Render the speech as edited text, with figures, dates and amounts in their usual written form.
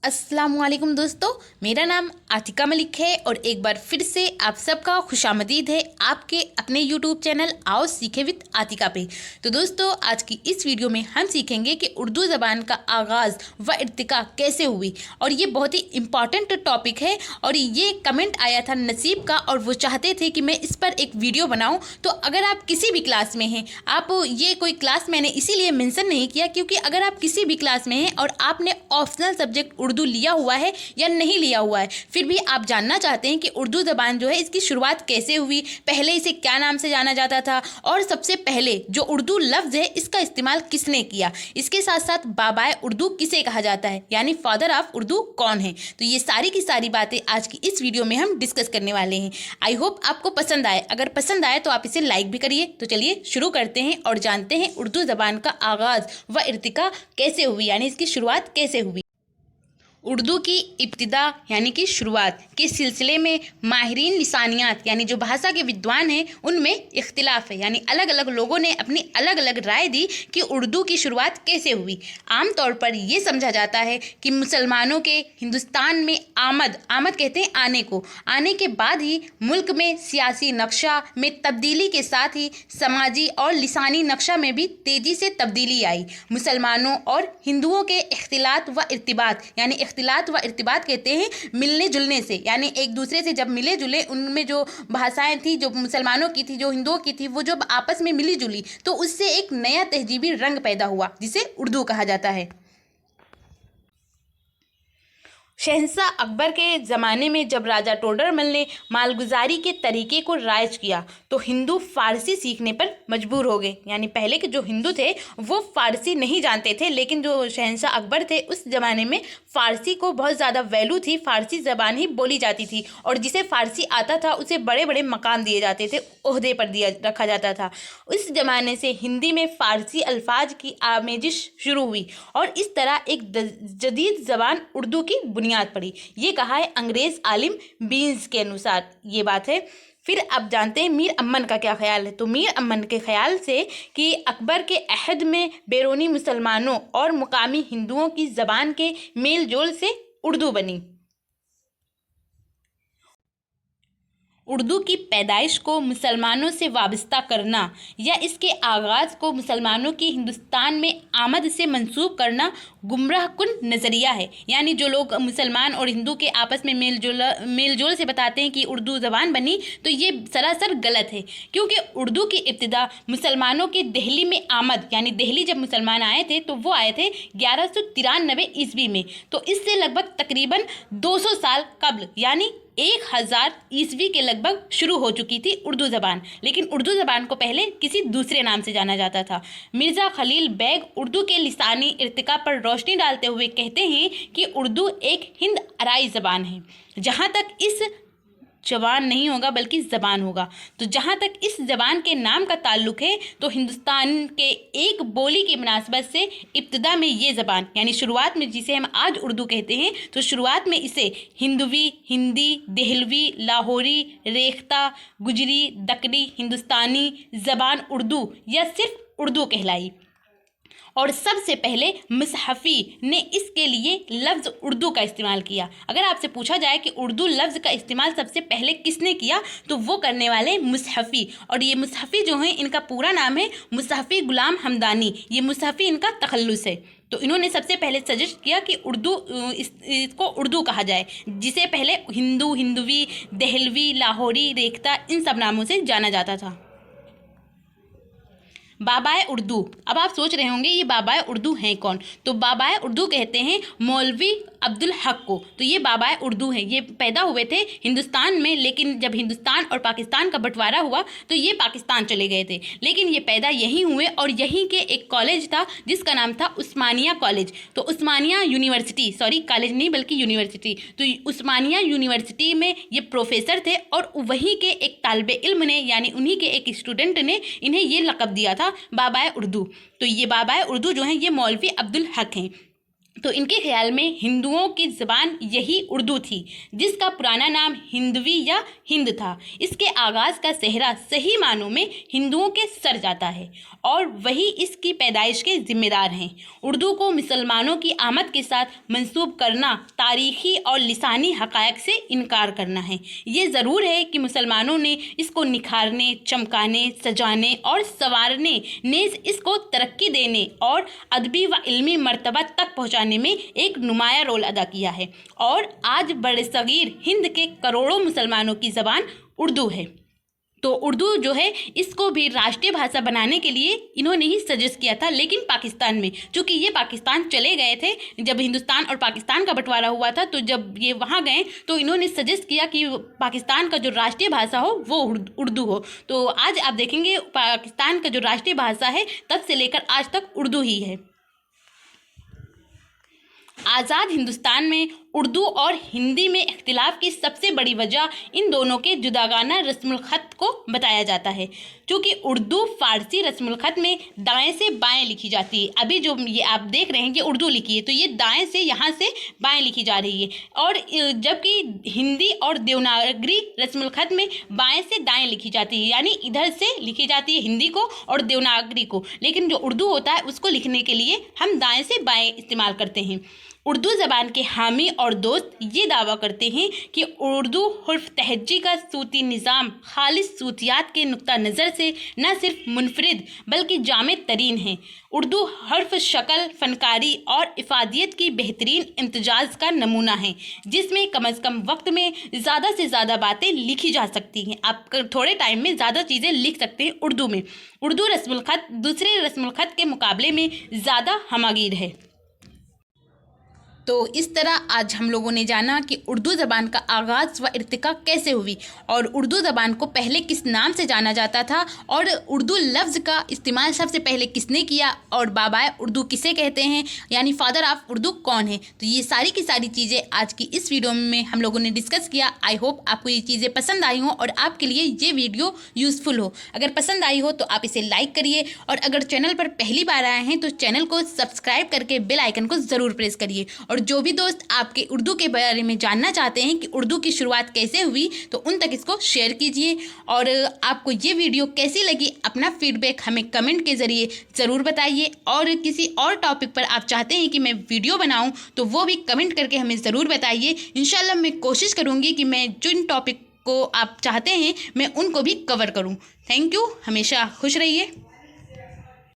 अस्सलामुअलैकुम दोस्तों, मेरा नाम आतिका मलिक है और एक बार फिर से आप सबका खुशामदीद है आपके अपने यूट्यूब चैनल आओ सीखे विद आतिका पे। तो दोस्तों, आज की इस वीडियो में हम सीखेंगे कि उर्दू ज़बान का आगाज़ व इर्तिका कैसे हुई। और ये बहुत ही इम्पॉर्टेंट टॉपिक है और ये कमेंट आया था नसीब का और वो चाहते थे कि मैं इस पर एक वीडियो बनाऊँ। तो अगर आप किसी भी क्लास में हैं, आप ये कोई क्लास मैंने इसीलिए मेंशन नहीं किया क्योंकि अगर आप किसी भी क्लास में हैं और आपने ऑप्शनल सब्जेक्ट उर्दू लिया हुआ है या नहीं लिया हुआ है, फिर भी आप जानना चाहते हैं कि उर्दू ज़बान जो है इसकी शुरुआत कैसे हुई, पहले इसे क्या नाम से जाना जाता था और सबसे पहले जो उर्दू लफ्ज़ है इसका इस्तेमाल किसने किया, इसके साथ साथ बाबाए उर्दू किसे कहा जाता है यानी फादर ऑफ उर्दू कौन है। तो ये सारी की सारी बातें आज की इस वीडियो में हम डिस्कस करने वाले हैं। आई होप आपको पसंद आए। अगर पसंद आए तो आप इसे लाइक भी करिए। तो चलिए शुरू करते हैं और जानते हैं उर्दू ज़बान का आगाज़ व इर्तिका कैसे हुई यानी इसकी शुरुआत कैसे हुई। उर्दू की इब्तिदा यानी कि शुरुआत के सिलसिले में माहिरीन लिसानियात यानी जो भाषा के विद्वान हैं उनमें इख्तिलाफ है, यानी अलग अलग लोगों ने अपनी अलग अलग राय दी कि उर्दू की शुरुआत कैसे हुई। आम तौर पर ये समझा जाता है कि मुसलमानों के हिंदुस्तान में आमद कहते हैं आने के बाद ही मुल्क में सियासी नक्शा में तब्दीली के साथ ही समाजी और लिसानी नक्शा में भी तेज़ी से तब्दीली आई। मुसलमानों और हिंदुओं के इख्तिलात व इर्तिबात यानी इख्तिलात व इर्तिबात कहते हैं मिलने जुलने से, यानी एक दूसरे से जब मिले जुले उनमें जो भाषाएं थी जो मुसलमानों की थी जो हिंदुओं की थी वो जब आपस में मिली जुली तो उससे एक नया तहजीबी रंग पैदा हुआ जिसे उर्दू कहा जाता है। शहंशाह अकबर के ज़माने में जब राजा टोडरमल ने मालगुजारी के तरीके को राइज किया तो हिंदू फ़ारसी सीखने पर मजबूर हो गए। यानी पहले के जो हिंदू थे वो फ़ारसी नहीं जानते थे, लेकिन जो शहंशाह अकबर थे उस ज़माने में फ़ारसी को बहुत ज़्यादा वैल्यू थी, फ़ारसी ज़बान ही बोली जाती थी और जिसे फ़ारसी आता था उसे बड़े बड़े मकाम दिए जाते थे, ओहदे पर रखा जाता था। उस ज़माने से हिंदी में फ़ारसी अल्फाज की आमेजिश शुरू हुई और इस तरह एक जदीद ज़बान उर्दू की बुनियाद पड़ी। ये कहा है अंग्रेज़ आलिम बीन्स के अनुसार ये बात है। फिर अब जानते हैं मीर अमन का क्या ख्याल है। तो मीर अमन के ख्याल से कि अकबर के अहद में बैरूनी मुसलमानों और मुकामी हिंदुओं की ज़बान के मेल जोल से उर्दू बनी। उर्दू की पैदाइश को मुसलमानों से वाबस्ता करना या इसके आगाज़ को मुसलमानों की हिंदुस्तान में आमद से मंसूब करना गुमराह कुन नज़रिया है। यानी जो लोग मुसलमान और हिंदू के आपस में मेल जोल से बताते हैं कि उर्दू ज़बान बनी, तो ये सरासर गलत है क्योंकि उर्दू की इब्तिदा मुसलमानों की दिल्ली में आमद यानी दिल्ली जब मुसलमान आए थे तो वो आए थे 1193 ईस्वी में। तो इससे लगभग तकरीबन 200 साल कब्ल यानी 1000 ईस्वी के लगभग शुरू हो चुकी थी उर्दू ज़बान। लेकिन उर्दू ज़बान को पहले किसी दूसरे नाम से जाना जाता था। मिर्ज़ा खलील बैग उर्दू के लिसानी इर्तिका पर रोशनी डालते हुए कहते हैं कि उर्दू एक हिंद अराई ज़बान है। जहाँ तक इस जबान नहीं होगा बल्कि ज़बान होगा। तो जहाँ तक इस ज़बान के नाम का ताल्लुक़ है तो हिंदुस्तान के एक बोली की मुनासबत से इब्तिदा में ये ज़बान यानी शुरुआत में जिसे हम आज उर्दू कहते हैं तो शुरुआत में इसे हिंदवी, हिंदी, देहलवी, लाहौरी, रेख्ता, गुजरी, दक्कनी, हिंदुस्तानी ज़बान उर्दू या सिर्फ उर्दू कहलाई। और सबसे पहले मुसहफ़ी ने इसके लिए लफ्ज़ उर्दू का इस्तेमाल किया। अगर आपसे पूछा जाए कि उर्दू लफ्ज़ का इस्तेमाल सबसे पहले किसने किया तो वो करने वाले मुसहफ़ी। और ये मुसहफ़ी जो हैं इनका पूरा नाम है मुसहफ़ी ग़ुलाम हमदानी। ये मुसहफ़ी इनका तखल्लुस है। तो इन्होंने सबसे पहले सजेस्ट किया कि उर्दू इसको उर्दू कहा जाए, जिसे पहले हिंदू, हिंदवी, देहलवी, लाहौरी, रेख्ता इन सब नामों से जाना जाता था। बाबाए उर्दू। अब आप सोच रहे होंगे ये बाबाए उर्दू हैं कौन। तो बाबाए उर्दू कहते हैं मौलवी अब्दुल हक को। तो ये बाबाए उर्दू हैं। ये पैदा हुए थे हिंदुस्तान में, लेकिन जब हिंदुस्तान और पाकिस्तान का बंटवारा हुआ तो ये पाकिस्तान चले गए थे, लेकिन ये पैदा यहीं हुए और यहीं के एक कॉलेज था जिसका नाम था उस्मानिया कॉलेज। तो उस्मानिया यूनिवर्सिटी, सॉरी कॉलेज नहीं बल्कि यूनिवर्सिटी, तो उस्मानिया यूनिवर्सिटी में ये प्रोफेसर थे और वहीं के एक तालिबे इल्म ने यानी उन्हीं के एक स्टूडेंट ने इन्हें ये लक़ब दिया था बाबाए उर्दू। तो ये बाबाए उर्दू जो हैं ये मौलवी अब्दुल हक हैं। तो इनके ख्याल में हिंदुओं की ज़बान यही उर्दू थी, जिसका पुराना नाम हिंदवी या हिंद था। इसके आगाज़ का सेहरा सही मानों में हिंदुओं के सर जाता है और वही इसकी पैदाइश के जिम्मेदार हैं। उर्दू को मुसलमानों की आमद के साथ मंसूब करना तारीख़ी और लिसानी हक़ाइक़ से इनकार करना है। ये ज़रूर है कि मुसलमानों ने इसको निखारने, चमकाने, सजाने और संवारने, नेज़ इसको तरक्की देने और अदबी व इल्मी मर्तबा तक पहुँचाने में एक नुमाया रोल अदा किया है। और आज बड़े सगीर हिंद के करोड़ों मुसलमानों की ज़बान उर्दू है। तो उर्दू जो है इसको भी राष्ट्रीय भाषा बनाने के लिए इन्होंने ही सजेस्ट किया था, लेकिन पाकिस्तान में, चूँकि ये पाकिस्तान चले गए थे जब हिंदुस्तान और पाकिस्तान का बंटवारा हुआ था, तो जब ये वहाँ गए तो इन्होंने सजेस्ट किया कि पाकिस्तान का जो राष्ट्रीय भाषा हो वो उर्दू हो। तो आज आप देखेंगे पाकिस्तान का जो राष्ट्रीय भाषा है तब से लेकर आज तक उर्दू ही है। आज़ाद हिंदुस्तान में उर्दू और हिंदी में इख्तिलाफ की सबसे बड़ी वजह इन दोनों के जुदागाना रस्मुल ख़त को बताया जाता है। क्योंकि उर्दू फ़ारसी रस्मुल ख़त में दाएं से बाएं लिखी जाती है। अभी जो ये आप देख रहे हैं कि उर्दू लिखी है, तो ये दाएं से यहाँ से बाएं लिखी जा रही है, और जबकि हिंदी और देवनागरी रस्मुल ख़त में बाएं से दाएं लिखी जाती है, यानी इधर से लिखी जाती है हिंदी को और देवनागरी को, लेकिन जो उर्दू होता है उसको लिखने के लिए हम दाएं से बाएं इस्तेमाल करते हैं। उर्दू ज़बान के हामी और दोस्त ये दावा करते हैं कि उर्दू हुर्फ तहज्जी का सूती निज़ाम खालिस सूतियात के नुक्ता नज़र से न सिर्फ मुनफरिद बल्कि जामे तरीन है। उर्दू हर्फ शक्ल, फ़नकारी और इफ़ादियत की बेहतरीन इम्तिजाज़ का नमूना है, जिसमें कम अज़ कम वक्त में ज़्यादा से ज़्यादा बातें लिखी जा सकती हैं। आप थोड़े टाइम में ज़्यादा चीज़ें लिख सकते हैं उर्दू में। उर्दू रस्मुल ख़त दूसरे रस्मुल ख़त के मुकाबले में ज़्यादा हमागीर है। तो इस तरह आज हम लोगों ने जाना कि उर्दू ज़बान का आगाज़ व इर्तिका कैसे हुई, और उर्दू ज़बान को पहले किस नाम से जाना जाता था, और उर्दू लफ्ज़ का इस्तेमाल सबसे पहले किसने किया, और बाबाए उर्दू किसे कहते हैं, यानी फादर ऑफ उर्दू कौन है। तो ये सारी की सारी चीज़ें आज की इस वीडियो में हम लोगों ने डिस्कस किया। आई होप आपको ये चीज़ें पसंद आई हों और आपके लिए ये वीडियो यूज़फुल हो। अगर पसंद आई हो तो आप इसे लाइक करिए, और अगर चैनल पर पहली बार आए हैं तो चैनल को सब्सक्राइब करके बेल आइकन को ज़रूर प्रेस करिए। और जो भी दोस्त आपके उर्दू के बारे में जानना चाहते हैं कि उर्दू की शुरुआत कैसे हुई, तो उन तक इसको शेयर कीजिए। और आपको ये वीडियो कैसी लगी अपना फीडबैक हमें कमेंट के ज़रिए ज़रूर बताइए, और किसी और टॉपिक पर आप चाहते हैं कि मैं वीडियो बनाऊं तो वो भी कमेंट करके हमें ज़रूर बताइए। इंशाल्लाह मैं कोशिश करूँगी कि मैं जिन टॉपिक को आप चाहते हैं मैं उनको भी कवर करूँ। थैंक यू, हमेशा खुश रहिए।